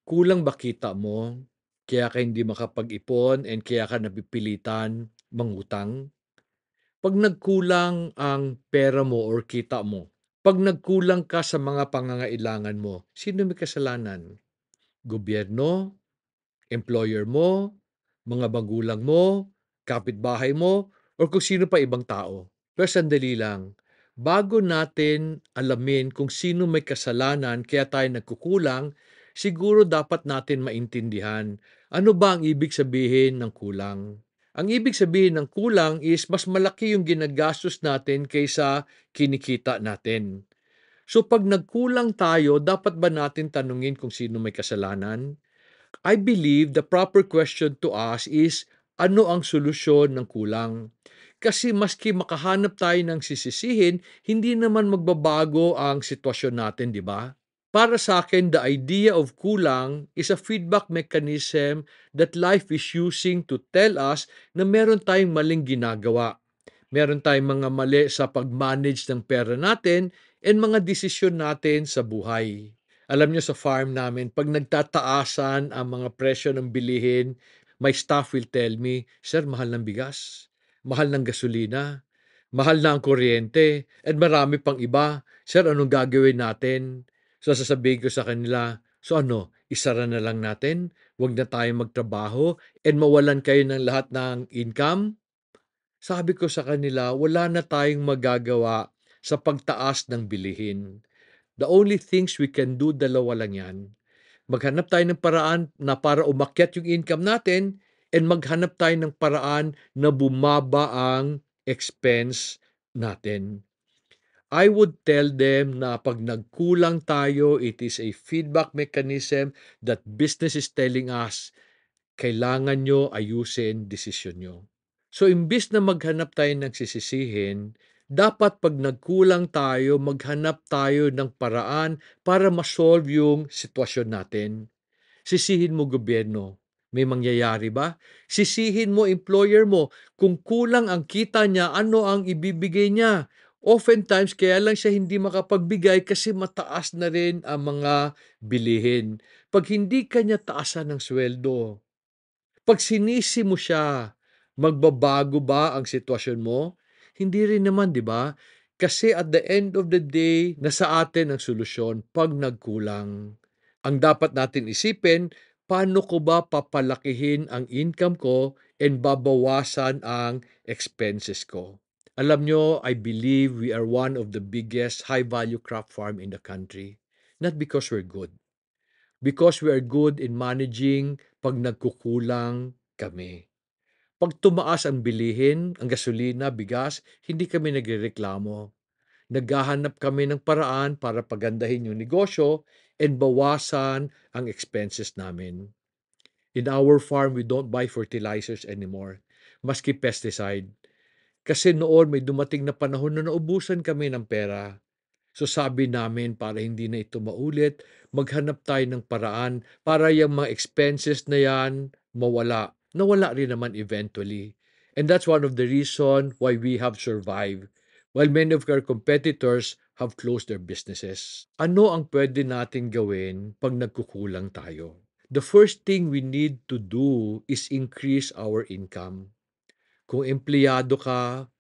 Kulang ba kita mo? Kaya ka hindi makapag-ipon and kaya ka napipilitan mangutang? 'Pag nagkulang ang pera mo or kita mo, 'pag nagkulang ka sa mga pangangailangan mo, sino may kasalanan? Gobyerno, employer mo, mga magulang mo, kapitbahay mo, or kung sino pa ibang tao. Pero sandali lang, bago natin alamin kung sino may kasalanan kaya tayo nagkukulang, siguro dapat natin maintindihan ano ba ang ibig sabihin ng kulang. Ang ibig sabihin ng kulang is mas malaki yung ginagastos natin kaysa kinikita natin. So pag nagkulang tayo, dapat ba natin tanungin kung sino may kasalanan? I believe the proper question to ask is, ano ang solusyon ng kulang? Kasi maski makahanap tayo ng sisisihin, hindi naman magbabago ang sitwasyon natin, di ba? Para sa akin, the idea of kulang is a feedback mechanism that life is using to tell us na meron tayong maling ginagawa. Meron tayong mga mali sa pag-manage ng pera natin and mga desisyon natin sa buhay. Alam niyo sa farm namin, 'pag nagtataasan ang mga presyo ng bilihin, my staff will tell me, "Sir, mahal ng bigas, mahal ng gasolina, mahal na ang kuryente, and marami pang iba. Sir, anong gagawin natin?" So sasabihin ko sa kanila, "So ano, isara na lang natin? Huwag na tayong magtrabaho and mawalan kayo ng lahat ng income?" Sabi ko sa kanila, wala na tayong magagawa sa pagtaas ng bilihin. The only things we can do, dalawa lang yan. Maghanap tayo ng paraan na para umakyat yung income natin and maghanap tayo ng paraan na bumaba ang expense natin. I would tell them na pag nagkulang tayo, it is a feedback mechanism that business is telling us, kailangan nyo ayusin desisyon nyo. So imbis na maghanap tayo ng sisisihin, dapat pag nagkulang tayo, maghanap tayo ng paraan para ma-solve yung sitwasyon natin. Sisihin mo gobyerno, may mangyayari ba? Sisihin mo employer mo, kung kulang ang kita niya, ano ang ibibigay niya? Oftentimes, kaya lang siya hindi makapagbigay kasi mataas na rin ang mga bilihin. Pag hindi kanya taasan ng sweldo, pag sinisi mo siya, magbabago ba ang sitwasyon mo? Hindi rin naman, di ba? Kasi at the end of the day, nasa atin ang solusyon pag nagkulang. Ang dapat natin isipin, paano ko ba papalakihin ang income ko and babawasan ang expenses ko? Alam nyo, I believe we are one of the biggest high-value crop farm in the country. Not because we're good, because we are good in managing pag nagkukulang kami. Pag tumaas ang bilihin, ang gasolina, bigas, hindi kami nagrereklamo. Naghahanap kami ng paraan para pagandahin yung negosyo and bawasan ang expenses namin. In our farm, we don't buy fertilizers anymore, maski pesticide. Kasi noon may dumating na panahon na naubusan kami ng pera. So sabi namin para hindi na ito maulit, maghanap tayo ng paraan para yung mga expenses na yan mawala. Nawala rin naman eventually. And that's one of the reason why we have survived, while many of our competitors have closed their businesses. Ano ang pwede natin gawin pag nagkukulang tayo? The first thing we need to do is increase our income. Kung empleyado ka,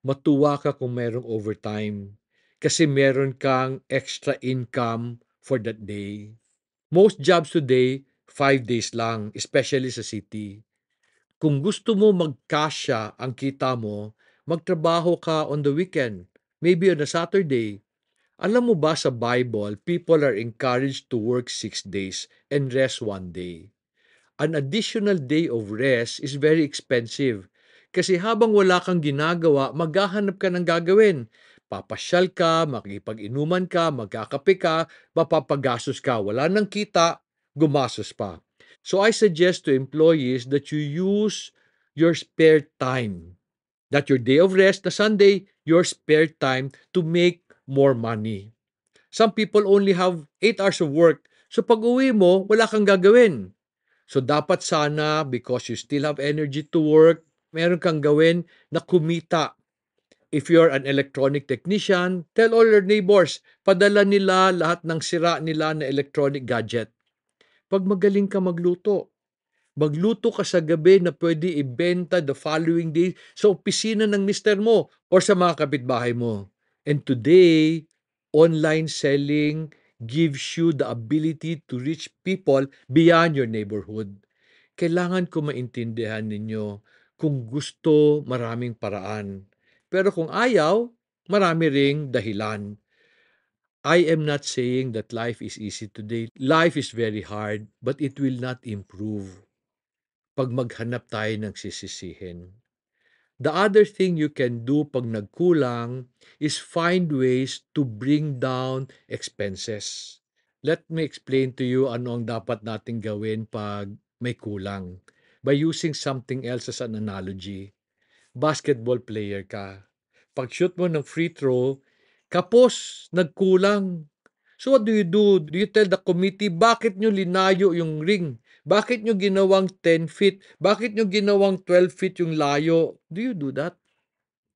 matuwa ka kung merong overtime kasi meron kang extra income for that day. Most jobs today, 5 days lang, especially sa city. Kung gusto mo magkasya ang kita mo, magtrabaho ka on the weekend, maybe on a Saturday. Alam mo ba sa Bible, people are encouraged to work 6 days and rest 1 day. An additional day of rest is very expensive. Kasi habang wala kang ginagawa, maghahanap ka ng gagawin. Papasyal ka, makikipag-inuman ka, magkakape ka, mapapagastos ka. Wala nang kita, gumastos pa. So I suggest to employees that you use your spare time. That your day of rest, na Sunday, your spare time to make more money. Some people only have 8 hours of work. So pag uwi mo, wala kang gagawin. So dapat sana, because you still have energy to work, meron kang gawin na kumita. If you're an electronic technician, tell all your neighbors, padala nila lahat ng sira nila na electronic gadget. 'Pag magaling ka magluto, magluto ka sa gabi na pwede ibenta the following day sa opisina ng mister mo or sa mga kapitbahay mo. And today, online selling gives you the ability to reach people beyond your neighborhood. Kailangan ko maintindihan ninyo, kung gusto, maraming paraan. Pero kung ayaw, marami ring dahilan. I am not saying that life is easy today. Life is very hard, but it will not improve 'pag maghanap tayo ng sisisihin. The other thing you can do 'pag nagkulang is find ways to bring down expenses. Let me explain to you ano ang dapat nating gawin 'pag may kulang by using something else as an analogy. Basketball player ka. Pag-shoot mo ng free throw, kapos, nagkulang. So what do you do? Do you tell the committee, bakit nyo linayo yung ring? Bakit nyo ginawang 10 feet? Bakit nyo ginawang 12 feet yung layo? Do you do that?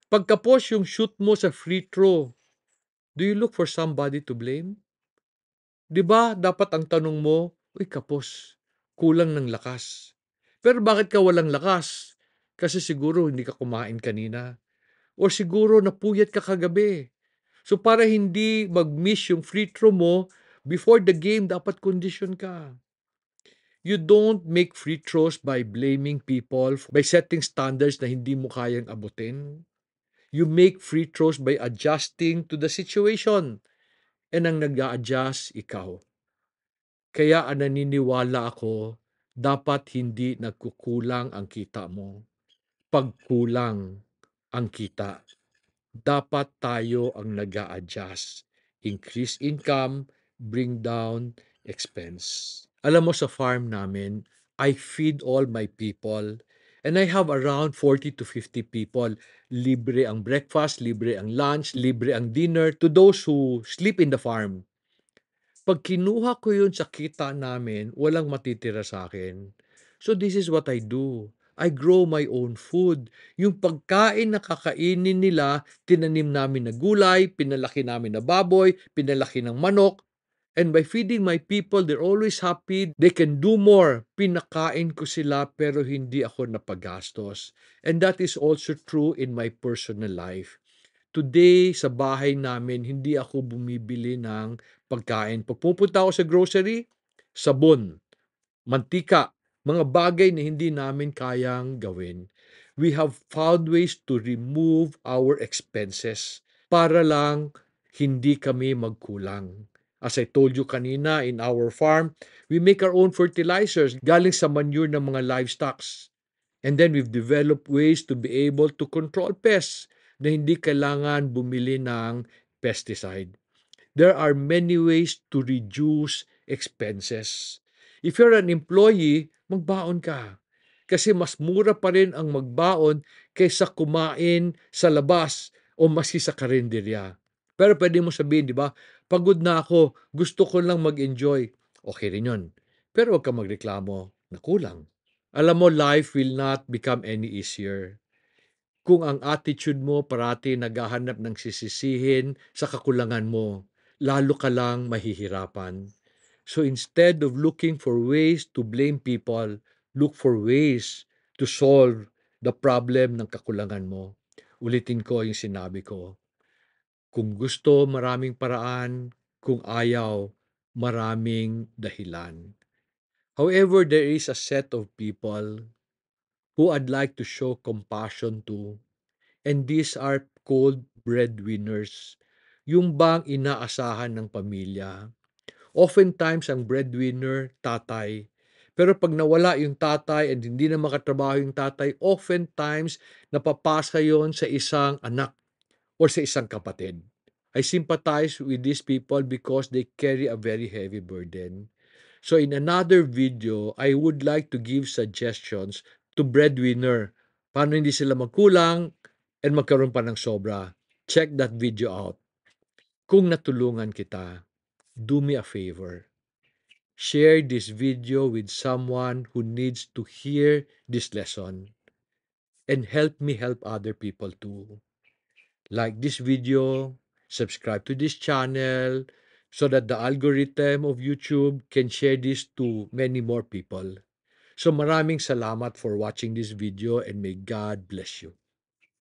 Pagkapos yung shoot mo sa free throw, do you look for somebody to blame? Di ba dapat ang tanong mo, uy kapos, kulang ng lakas. Pero bakit ka walang lakas? Kasi siguro hindi ka kumain kanina. Or siguro napuyat ka kagabi. So para hindi mag-miss yung free throw mo, before the game, dapat condition ka. You don't make free throws by blaming people, by setting standards na hindi mo kayang abutin. You make free throws by adjusting to the situation. And ang nag-a-adjust, ikaw. Kaya naniniwala ako, dapat hindi nagkukulang ang kita mo. Pagkulang ang kita, dapat tayo ang nag-a-adjust. Increase income, bring down expense. Alam mo, sa farm namin, I feed all my people and I have around 40 to 50 people. Libre ang breakfast, libre ang lunch, libre ang dinner to those who sleep in the farm. Pag kinuha ko yun sa kita namin, walang matitira sa akin. So this is what I do. I grow my own food. Yung pagkain na kakainin nila, tinanim namin na gulay, pinalaki namin na baboy, pinalaki ng manok. And by feeding my people, they're always happy. They can do more. Pinakain ko sila pero hindi ako napagastos. And that is also true in my personal life. Today, sa bahay namin, hindi ako bumibili ng pagkain. Pag pupunta ako sa grocery, sabon, mantika, mga bagay na hindi namin kayang gawin. We have found ways to remove our expenses para lang hindi kami magkulang. As I told you kanina, in our farm, we make our own fertilizers galing sa manure ng mga livestocks. And then we've developed ways to be able to control pests na hindi kailangan bumili ng pesticide. There are many ways to reduce expenses. If you're an employee, magbaon ka. Kasi mas mura pa rin ang magbaon kaysa kumain sa labas o masi sa karinderya. Pero pwede mo sabihin, di ba, pagod na ako, gusto ko lang mag-enjoy. Okay rin yun. Pero huwag ka magreklamo na kulang. Alam mo, life will not become any easier kung ang attitude mo parati naghahanap ng sisisihin sa kakulangan mo. Lalo ka lang mahihirapan. So instead of looking for ways to blame people, look for ways to solve the problem ng kakulangan mo. Ulitin ko yung sinabi ko. Kung gusto, maraming paraan. Kung ayaw, maraming dahilan. However, there is a set of people who I'd like to show compassion to, and these are called breadwinners. Yung bang inaasahan ng pamilya. Oftentimes, ang breadwinner, tatay. Pero pag nawala yung tatay and hindi na makatrabaho yung tatay, oftentimes, napapasa yon sa isang anak or sa isang kapatid. I sympathize with these people because they carry a very heavy burden. So in another video, I would like to give suggestions to breadwinner. Paano hindi sila magkulang and magkaroon pa ng sobra. Check that video out. Kung natulungan kita, do me a favor. Share this video with someone who needs to hear this lesson. And help me help other people too. Like this video, subscribe to this channel, so that the algorithm of YouTube can share this to many more people. So maraming salamat for watching this video and may God bless you.